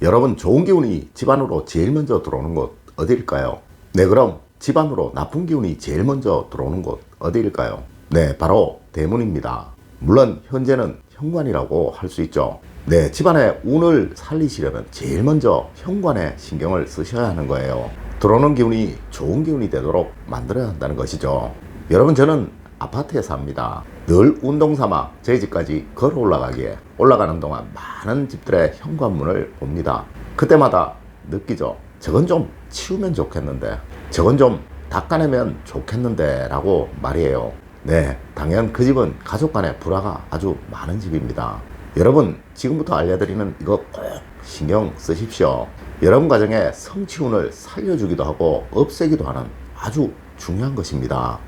여러분, 좋은 기운이 집안으로 제일 먼저 들어오는 곳 어디일까요? 네, 그럼 집안으로 나쁜 기운이 제일 먼저 들어오는 곳 어디일까요? 네, 바로 대문입니다. 물론 현재는 현관이라고 할 수 있죠. 네, 집안의 운을 살리시려면 제일 먼저 현관에 신경을 쓰셔야 하는 거예요. 들어오는 기운이 좋은 기운이 되도록 만들어야 한다는 것이죠. 여러분, 저는 아파트에 삽니다. 늘 운동 삼아 저희 집까지 걸어 올라가기에 올라가는 동안 많은 집들의 현관문을 봅니다. 그때마다 느끼죠. 저건 좀 치우면 좋겠는데, 저건 좀 닦아내면 좋겠는데 라고 말이에요. 네, 당연 그 집은 가족 간의 불화가 아주 많은 집입니다. 여러분, 지금부터 알려드리는 이거 꼭 신경 쓰십시오. 여러분 가정의 성취운을 살려주기도 하고 없애기도 하는 아주 중요한 것입니다.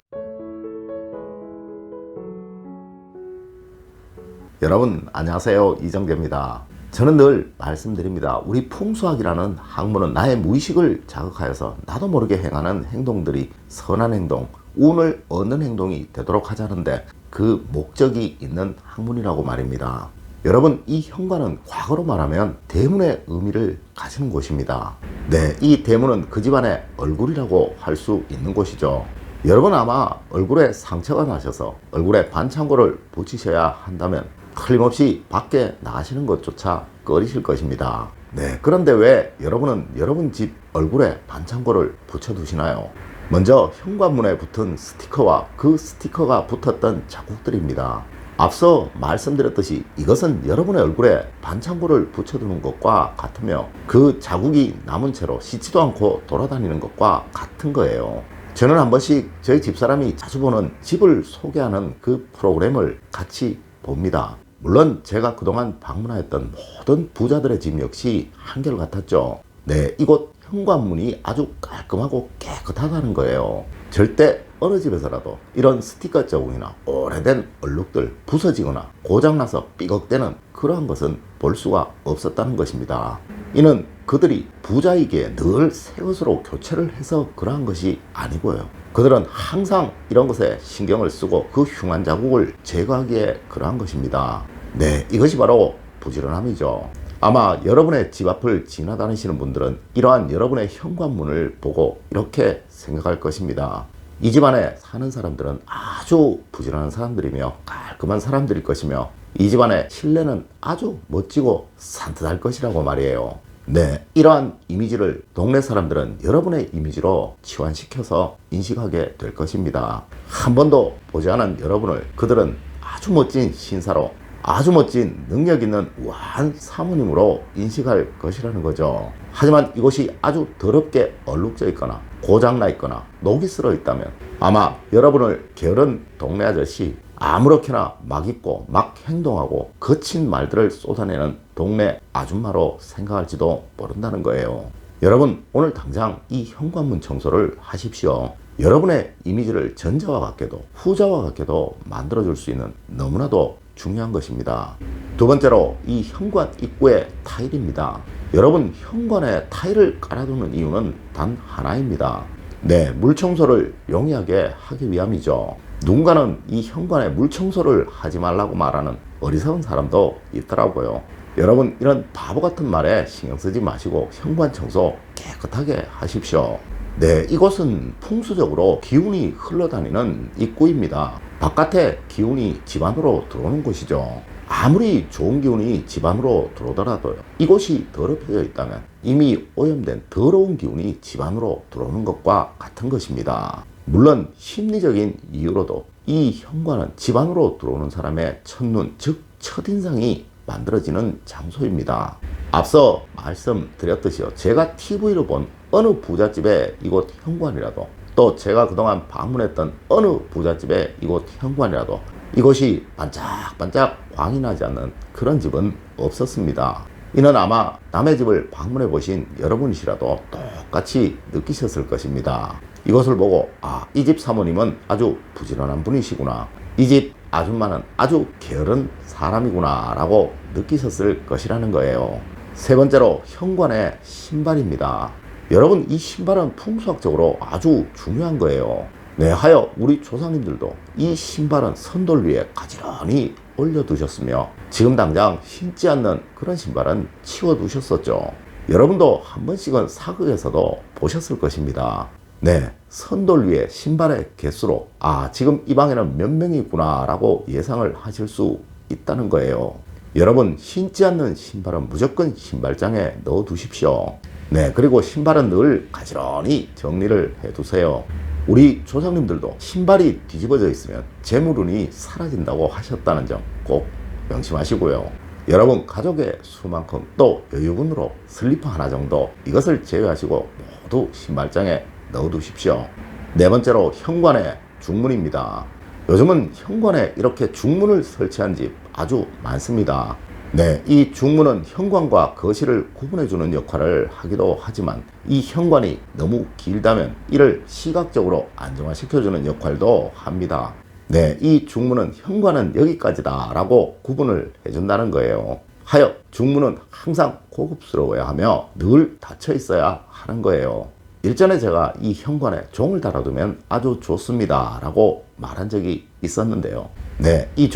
여러분 안녕하세요, 이정재입니다. 저는 늘 말씀드립니다. 우리 풍수학이라는 학문은 나의 무의식을 자극하여서 나도 모르게 행하는 행동들이 선한 행동, 운을 얻는 행동이 되도록 하자는데 그 목적이 있는 학문이라고 말입니다. 여러분, 이 현관은 과거로 말하면 대문의 의미를 가지는 곳입니다. 네, 이 대문은 그 집안의 얼굴이라고 할 수 있는 곳이죠. 여러분 아마 얼굴에 상처가 나셔서 얼굴에 반창고를 붙이셔야 한다면 틀림없이 밖에 나가시는 것조차 꺼리실 것입니다. 네, 그런데 왜 여러분은 여러분 집 얼굴에 반창고를 붙여두시나요? 먼저 현관문에 붙은 스티커와 그 스티커가 붙었던 자국들입니다. 앞서 말씀드렸듯이 이것은 여러분의 얼굴에 반창고를 붙여두는 것과 같으며 그 자국이 남은 채로 씻지도 않고 돌아다니는 것과 같은 거예요. 저는 한 번씩 저희 집사람이 자주 보는 집을 소개하는 그 프로그램을 같이 봅니다. 물론 제가 그동안 방문하였던 모든 부자들의 집 역시 한결같았죠. 네, 이곳 현관문이 아주 깔끔하고 깨끗하다는 거예요. 절대 어느 집에서라도 이런 스티커 자국이나 오래된 얼룩들 부서지거나 고장나서 삐걱대는 그러한 것은 볼 수가 없었다는 것입니다. 이는 그들이 부자이기에 늘 새 것으로 교체를 해서 그러한 것이 아니고요. 그들은 항상 이런 것에 신경을 쓰고 그 흉한 자국을 제거하기에 그러한 것입니다. 네, 이것이 바로 부지런함이죠. 아마 여러분의 집 앞을 지나다니시는 분들은 이러한 여러분의 현관문을 보고 이렇게 생각할 것입니다. 이 집안에 사는 사람들은 아주 부지런한 사람들이며 깔끔한 사람들일 것이며 이 집안의 실내는 아주 멋지고 산뜻할 것이라고 말이에요. 네, 이러한 이미지를 동네 사람들은 여러분의 이미지로 치환시켜서 인식하게 될 것입니다. 한 번도 보지 않은 여러분을 그들은 아주 멋진 신사로, 아주 멋진 능력 있는 우아한 사모님으로 인식할 것이라는 거죠. 하지만 이곳이 아주 더럽게 얼룩져 있거나 고장나 있거나 녹이 슬어 있다면 아마 여러분을 게으른 동네 아저씨, 아무렇게나 막 입고 막 행동하고 거친 말들을 쏟아내는 동네 아줌마로 생각할지도 모른다는 거예요. 여러분, 오늘 당장 이 현관문 청소를 하십시오. 여러분의 이미지를 전자와 같게도 후자와 같게도 만들어줄 수 있는 너무나도 중요한 것입니다. 두 번째로 이 현관 입구의 타일입니다. 여러분, 현관에 타일을 깔아두는 이유는 단 하나입니다. 네, 물청소를 용이하게 하기 위함이죠. 누군가는 이 현관에 물청소를 하지 말라고 말하는 어리석은 사람도 있더라고요. 여러분, 이런 바보 같은 말에 신경 쓰지 마시고 현관 청소 깨끗하게 하십시오. 네, 이곳은 풍수적으로 기운이 흘러다니는 입구입니다. 바깥에 기운이 집 안으로 들어오는 곳이죠. 아무리 좋은 기운이 집 안으로 들어오더라도요, 이곳이 더럽혀져 있다면 이미 오염된 더러운 기운이 집 안으로 들어오는 것과 같은 것입니다. 물론 심리적인 이유로도 이 현관은 집 안으로 들어오는 사람의 첫눈, 즉 첫인상이 만들어지는 장소입니다. 앞서 말씀드렸듯이요, 제가 TV로 본 어느 부잣집의 이곳 현관이라도, 또 제가 그동안 방문했던 어느 부잣집의 이곳 현관이라도 이곳이 반짝반짝 광이 나지 않는 그런 집은 없었습니다. 이는 아마 남의 집을 방문해 보신 여러분이시라도 똑같이 느끼셨을 것입니다. 이것을 보고 이 집 사모님은 아주 부지런한 분이시구나, 이 집 아줌마는 아주 게으른 사람이구나 라고 느끼셨을 것이라는 거예요. 세 번째로 현관의 신발입니다. 여러분, 이 신발은 풍수학적으로 아주 중요한 거예요. 네, 하여 우리 조상님들도 이 신발은 선돌 위에 가지런히 올려두셨으며 지금 당장 신지 않는 그런 신발은 치워두셨었죠. 여러분도 한 번씩은 사극에서도 보셨을 것입니다. 네, 선돌 위에 신발의 개수로 지금 이 방에는 몇 명이구나 라고 예상을 하실 수 있다는 거예요. 여러분, 신지 않는 신발은 무조건 신발장에 넣어 두십시오. 네, 그리고 신발은 늘 가지런히 정리를 해두세요. 우리 조상님들도 신발이 뒤집어져 있으면 재물운이 사라진다고 하셨다는 점 꼭 명심하시고요. 여러분, 가족의 수만큼 또 여유분으로 슬리퍼 하나 정도 이것을 제외하시고 모두 신발장에 넣어두십시오. 네 번째로 현관의 중문입니다. 요즘은 현관에 이렇게 중문을 설치한 집 아주 많습니다. 네, 이 중문은 현관과 거실을 구분해주는 역할을 하기도 하지만 이 현관이 너무 길다면 이를 시각적으로 안정화시켜주는 역할도 합니다. 네, 이 중문은 현관은 여기까지다 라고 구분을 해준다는 거예요. 하여 중문은 항상 고급스러워야 하며 늘 닫혀 있어야 하는 거예요. 일전에 제가 이 현관에 종을 달아두면 아주 좋습니다 라고 말한 적이 있었는데요. 네, 이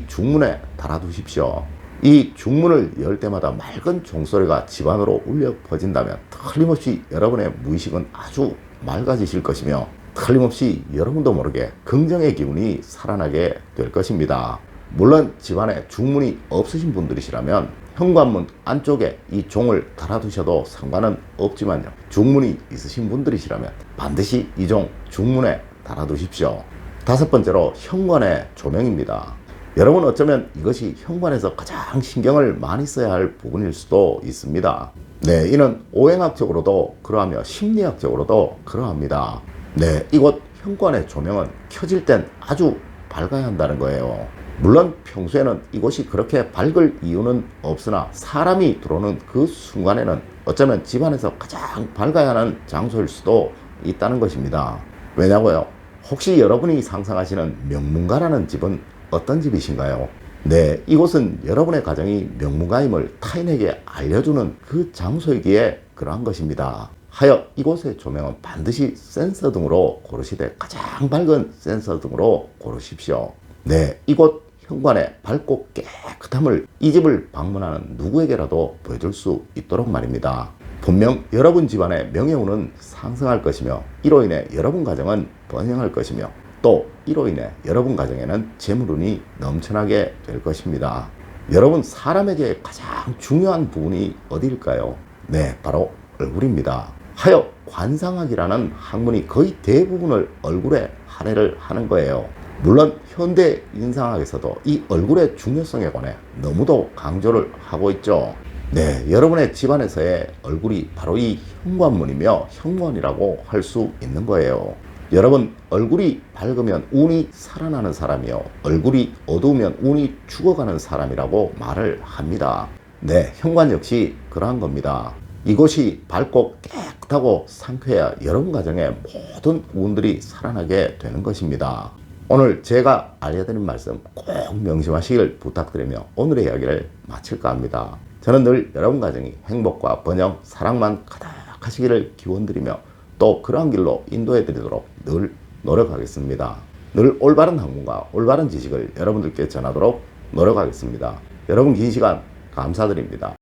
중문에 달아두십시오. 이 중문을 열 때마다 맑은 종소리가 집안으로 울려 퍼진다면 틀림없이 여러분의 무의식은 아주 맑아지실 것이며 틀림없이 여러분도 모르게 긍정의 기운이 살아나게 될 것입니다. 물론 집안에 중문이 없으신 분들이시라면 현관문 안쪽에 이 종을 달아두셔도 상관은 없지만요. 중문이 있으신 분들이시라면 반드시 이 종 중문에 달아두십시오. 다섯 번째로 현관의 조명입니다. 여러분, 어쩌면 이것이 현관에서 가장 신경을 많이 써야 할 부분일 수도 있습니다. 네, 이는 오행학적으로도 그러하며 심리학적으로도 그러합니다. 네, 이곳 현관의 조명은 켜질 땐 아주 밝아야 한다는 거예요. 물론 평소에는 이곳이 그렇게 밝을 이유는 없으나 사람이 들어오는 그 순간에는 어쩌면 집안에서 가장 밝아야 하는 장소일 수도 있다는 것입니다. 왜냐고요? 혹시 여러분이 상상하시는 명문가라는 집은 어떤 집이신가요? 네, 이곳은 여러분의 가정이 명문가임을 타인에게 알려주는 그 장소이기에 그러한 것입니다. 하여 이곳의 조명은 반드시 센서 등으로 고르시되 가장 밝은 센서 등으로 고르십시오. 네, 이곳 현관의 밝고 깨끗함을 이 집을 방문하는 누구에게라도 보여줄 수 있도록 말입니다. 분명 여러분 집안의 명예운은 상승할 것이며 이로 인해 여러분 가정은 번영할 것이며 또 이로 인해 여러분 가정에는 재물운이 넘쳐나게 될 것입니다. 여러분, 사람에게 가장 중요한 부분이 어디일까요? 네, 바로 얼굴입니다. 하여 관상학이라는 학문이 거의 대부분을 얼굴에 할애를 하는 거예요. 물론 현대 인상학에서도 이 얼굴의 중요성에 관해 너무도 강조를 하고 있죠. 네, 여러분의 집안에서의 얼굴이 바로 이 현관문이며 현관이라고 할 수 있는 거예요. 여러분, 얼굴이 밝으면 운이 살아나는 사람이요, 얼굴이 어두우면 운이 죽어가는 사람이라고 말을 합니다. 네, 현관 역시 그러한 겁니다. 이곳이 밝고 깨끗하고 상쾌해야 여러분 가정의 모든 운들이 살아나게 되는 것입니다. 오늘 제가 알려드린 말씀 꼭 명심하시길 부탁드리며 오늘의 이야기를 마칠까 합니다. 저는 늘 여러분 가정이 행복과 번영, 사랑만 가득하시기를 기원드리며 또 그러한 길로 인도해 드리도록 늘 노력하겠습니다. 늘 올바른 학문과 올바른 지식을 여러분들께 전하도록 노력하겠습니다. 여러분, 긴 시간 감사드립니다.